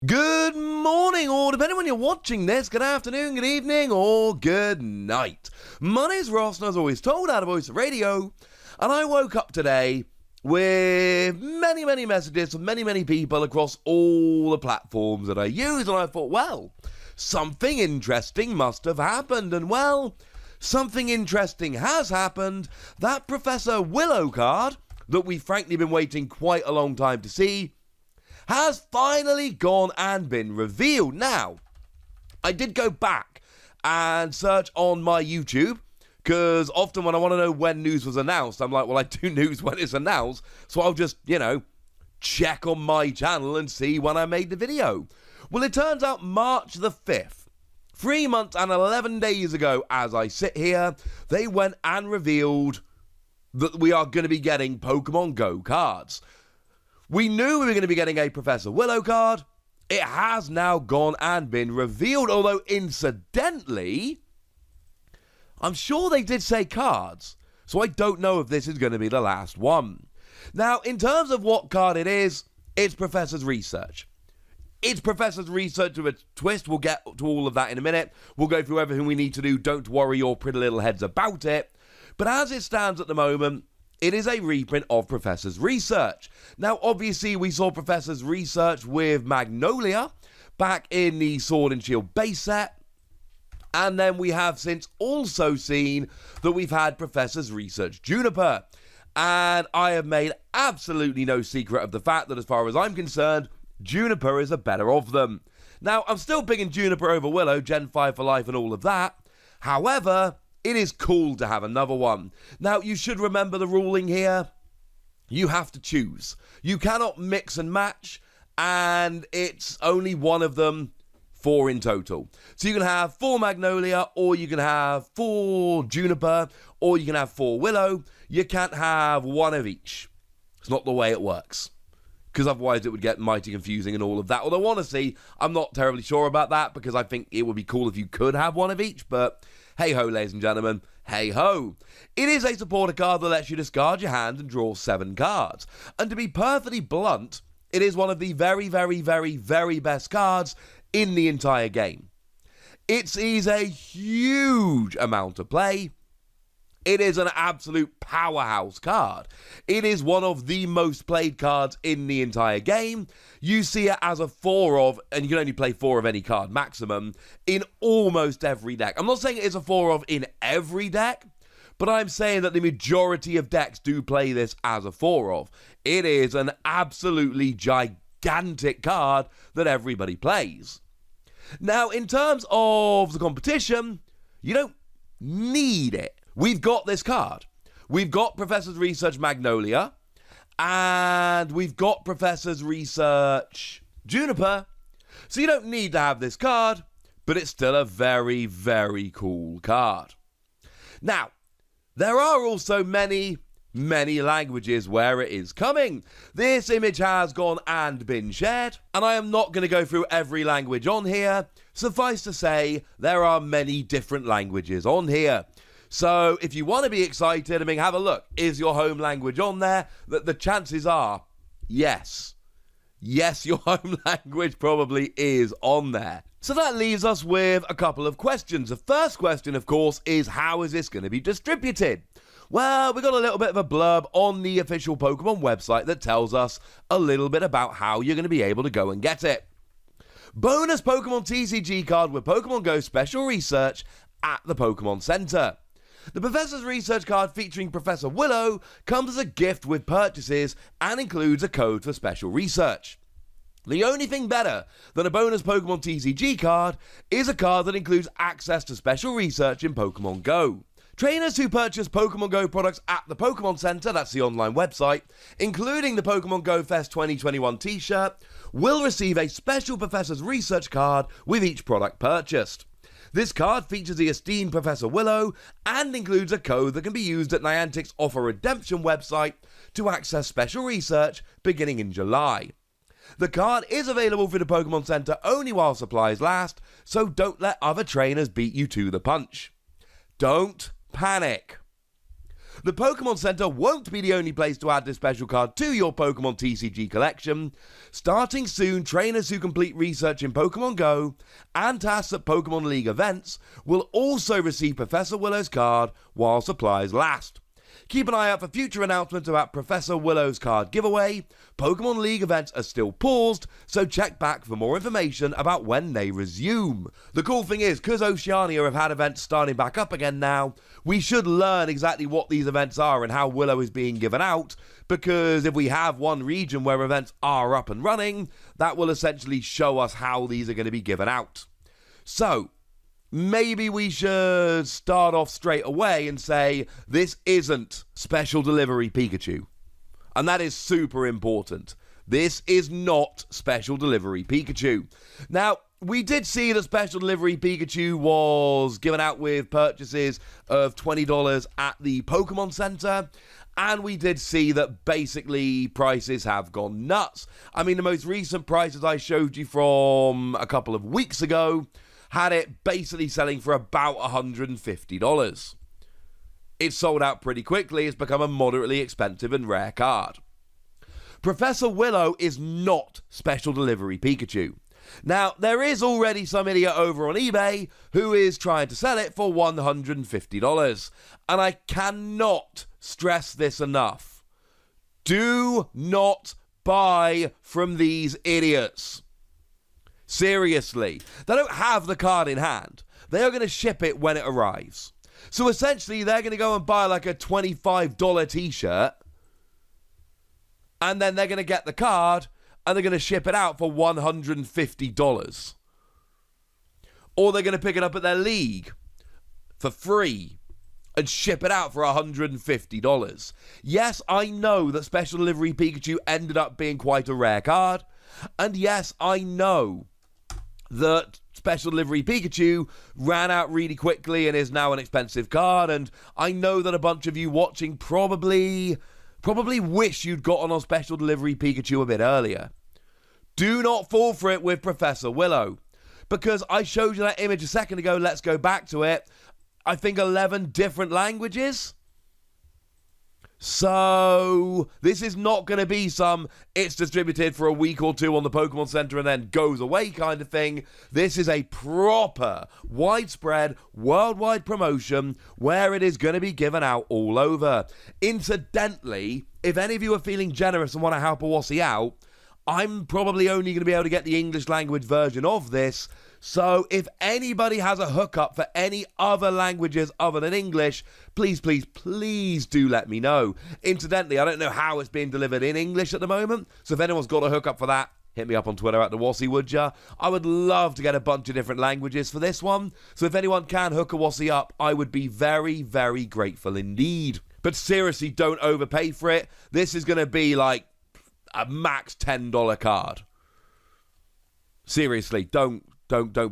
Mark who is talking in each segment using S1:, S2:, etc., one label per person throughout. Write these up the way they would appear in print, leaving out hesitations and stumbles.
S1: Good morning, or depending on when you're watching this, good afternoon, good evening, or good night. My name's Ross, and as always told, out of Voice of Radio, and I woke up today with many messages from many people across all the platforms that I use, and I thought, well, something interesting must have happened, and well, something interesting has happened. That Professor Willow card, that we've frankly been waiting quite a long time to see, has finally gone and been revealed. Now, I did go back and search on my YouTube, because often when I want to know when news was announced, I'm like, well, I do news when it's announced, so I'll just, check on my channel and see when I made the video. Well, it turns out March the 5th, 3 months and 11 days ago, as I sit here, they went and revealed that we are going to be getting Pokemon Go cards. We knew we were going to be getting a Professor Willow card. It has now gone and been revealed, although incidentally, I'm sure they did say cards, so I don't know if this is going to be the last one. Now, in terms of what card it is, it's Professor's Research. It's Professor's Research with a twist. We'll get to all of that in a minute. We'll go through everything we need to do. Don't worry your pretty little heads about it. But as it stands at the moment, it is a reprint of Professor's Research. Now, obviously, we saw Professor's Research with Magnolia back in the Sword and Shield base set. And then we have since also seen that we've had Professor's Research Juniper. And I have made absolutely no secret of the fact that as far as I'm concerned, Juniper is the better of them. Now, I'm still picking Juniper over Willow, Gen 5 for life and all of that. However, it is cool to have another one. Now, you should remember the ruling here. You have to choose. You cannot mix and match, and it's only one of them, 4 in total. So you can have 4 Magnolia, or you can have 4 Juniper, or you can have 4 Willow. You can't have one of each. It's not the way it works, because otherwise it would get mighty confusing and all of that. Although, honestly, I'm not terribly sure about that, because I think it would be cool if you could have one of each, but hey-ho, ladies and gentlemen, hey-ho. It is a supporter card that lets you discard your hand and draw 7 cards. And to be perfectly blunt, it is one of the very best cards in the entire game. It sees a huge amount of play. It is an absolute powerhouse card. It is one of the most played cards in the entire game. You see it as a 4 of, and you can only play 4 of any card maximum, in almost every deck. I'm not saying it is a 4 of in every deck, but I'm saying that the majority of decks do play this as a 4 of. It is an absolutely gigantic card that everybody plays. Now, in terms of the competition, you don't need it. We've got this card. We've got Professor's Research Magnolia, and we've got Professor's Research Juniper. So you don't need to have this card, but it's still a very cool card. Now, there are also many languages where it is coming. This image has gone and been shared, and I am not going to go through every language on here. Suffice to say, there are many different languages on here. So if you want to be excited, have a look. Is your home language on there? The chances are, yes. Yes, your home language probably is on there. So that leaves us with a couple of questions. The first question, of course, is how is this going to be distributed? Well, we got a little bit of a blurb on the official Pokemon website that tells us a little bit about how you're going to be able to go and get it. Bonus Pokemon TCG card with Pokemon Go Special Research at the Pokemon Center. The Professor's Research card featuring Professor Willow comes as a gift with purchases and includes a code for Special Research. The only thing better than a bonus Pokemon TCG card is a card that includes access to Special Research in Pokemon Go. Trainers who purchase Pokemon Go products at the Pokemon Center, that's the online website, including the Pokemon Go Fest 2021 t-shirt, will receive a special Professor's Research card with each product purchased. This card features the esteemed Professor Willow and includes a code that can be used at Niantic's Offer Redemption website to access Special Research beginning in July. The card is available through the Pokemon Center only while supplies last, so don't let other trainers beat you to the punch. Don't panic. The Pokemon Center won't be the only place to add this special card to your Pokemon TCG collection. Starting soon, trainers who complete research in Pokemon Go and tasks at Pokemon League events will also receive Professor Willow's card while supplies last. Keep an eye out for future announcements about Professor Willow's card giveaway. Pokemon League events are still paused, so check back for more information about when they resume. The cool thing is, because Oceania have had events starting back up again now, we should learn exactly what these events are and how Willow is being given out, because if we have one region where events are up and running, that will essentially show us how these are going to be given out. So, maybe we should start off straight away and say, this isn't Special Delivery Pikachu. And that is super important. This is not Special Delivery Pikachu. Now, we did see that Special Delivery Pikachu was given out with purchases of $20 at the Pokemon Center. And we did see that basically prices have gone nuts. I mean, the most recent prices I showed you from a couple of weeks ago had it basically selling for about $150. It sold out pretty quickly. It's become a moderately expensive and rare card. Professor Willow is not Special Delivery Pikachu. Now, there is already some idiot over on eBay who is trying to sell it for $150. And I cannot stress this enough. Do not buy from these idiots. Seriously, they don't have the card in hand. They are going to ship it when it arrives. So essentially, they're going to go and buy like a $25 t-shirt, and then they're going to get the card, and they're going to ship it out for $150. Or they're going to pick it up at their league for free and ship it out for $150. Yes, I know that Special Delivery Pikachu ended up being quite a rare card, and yes, I know that Special Delivery Pikachu ran out really quickly and is now an expensive card, and I know that a bunch of you watching probably wish you'd gotten on Special Delivery Pikachu a bit earlier. Do not fall for it with Professor Willow, because I showed you that image a second ago. Let's go back to it. I think 11 different languages. So, this is not going to be some it's distributed for a week or two on the Pokemon Center and then goes away kind of thing. This is a proper, widespread, worldwide promotion where it is going to be given out all over. Incidentally, if any of you are feeling generous and want to help a Wossie out, I'm probably only going to be able to get the English language version of this. So if anybody has a hookup for any other languages other than English, please, please, please do let me know. Incidentally, I don't know how it's being delivered in English at the moment. So if anyone's got a hookup for that, hit me up on Twitter at the Wossie, would ya? I would love to get a bunch of different languages for this one. So if anyone can hook a Wossie up, I would be very, very grateful indeed. But seriously, don't overpay for it. This is going to be like a max $10 card. Seriously, don't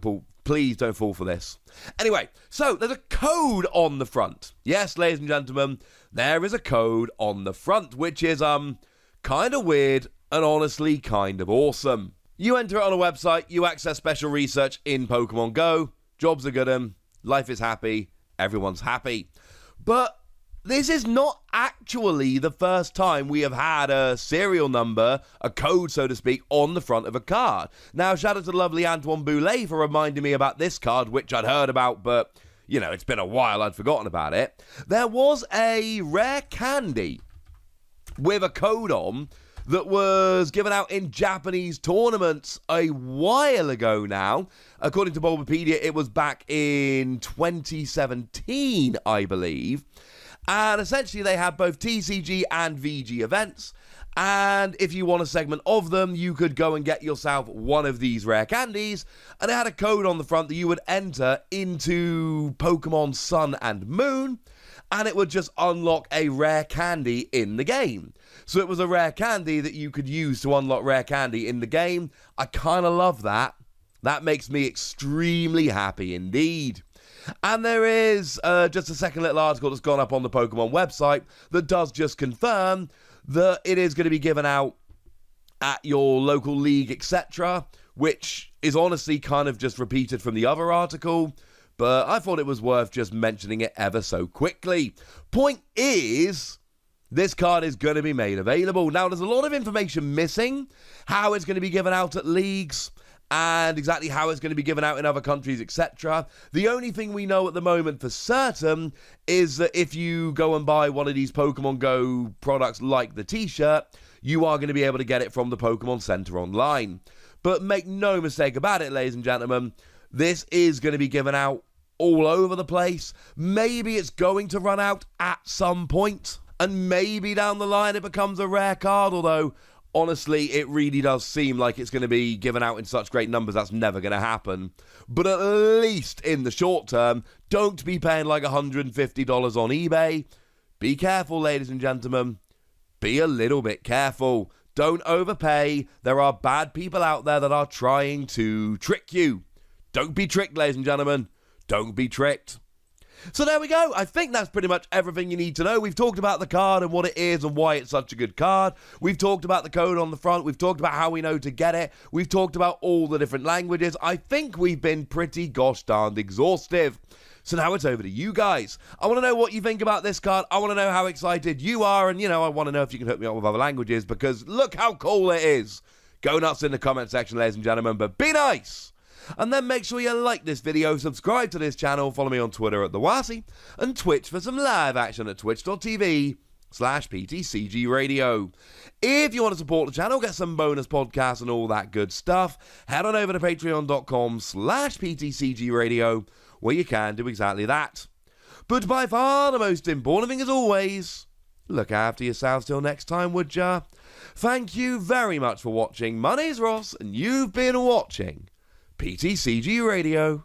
S1: pull. Please don't fall for this. Anyway, so there's a code on the front. Yes, ladies and gentlemen, there is a code on the front, which is kind of weird and honestly kind of awesome. You enter it on a website, you access special research in Pokemon Go, jobs are good, life is happy, everyone's happy. But this is not actually the first time we have had a serial number, a code, so to speak, on the front of a card. Now, shout out to the lovely Antoine Boulet for reminding me about this card, which I'd heard about, but, you know, it's been a while, I'd forgotten about it. There was a rare candy with a code on that was given out in Japanese tournaments a while ago now. According to Bulbapedia, it was back in 2017, I believe. And essentially, they had both TCG and VG events. And if you want a segment of them, you could go and get yourself one of these rare candies. And it had a code on the front that you would enter into Pokemon Sun and Moon. And it would just unlock a rare candy in the game. So it was a rare candy that you could use to unlock rare candy in the game. I kind of love that. That makes me extremely happy indeed. And there is just a second little article that's gone up on the Pokemon website that does just confirm that it is going to be given out at your local league, etc., which is honestly kind of just repeated from the other article. but I thought it was worth just mentioning it ever so quickly. Point is, this card is going to be made available. Now, there's a lot of information missing, how it's going to be given out at leagues, and exactly how it's going to be given out in other countries, etc. The only thing we know at the moment for certain is that if you go and buy one of these Pokemon Go products like the t-shirt, you are going to be able to get it from the Pokemon Center online. But make no mistake about it, ladies and gentlemen, this is going to be given out all over the place. Maybe it's going to run out at some point, and maybe down the line it becomes a rare card, although honestly, it really does seem like it's going to be given out in such great numbers that's never going to happen. But at least in the short term, don't be paying like $150 on eBay. Be careful, ladies and gentlemen. Be a little bit careful. Don't overpay. There are bad people out there that are trying to trick you. Don't be tricked, ladies and gentlemen. Don't be tricked. So there we go. I think that's pretty much everything you need to know. We've talked about the card and what it is and why it's such a good card. We've talked about the code on the front. We've talked about how we know to get it. We've talked about all the different languages. I think we've been pretty gosh darned exhaustive. So now it's over to you guys. I want to know what you think about this card. I want to know how excited you are. And, I want to know if you can hook me up with other languages, because look how cool it is. Go nuts in the comment section, ladies and gentlemen, but be nice. And then make sure you like this video, subscribe to this channel, follow me on Twitter at TheWasi, and Twitch for some live action at twitch.tv/PTCG Radio. If you want to support the channel, get some bonus podcasts and all that good stuff, head on over to patreon.com/PTCG Radio, where you can do exactly that. But by far the most important thing, as always, look after yourselves till next time, would ya? Thank you very much for watching. My name's Ross, and you've been watching PTCG Radio.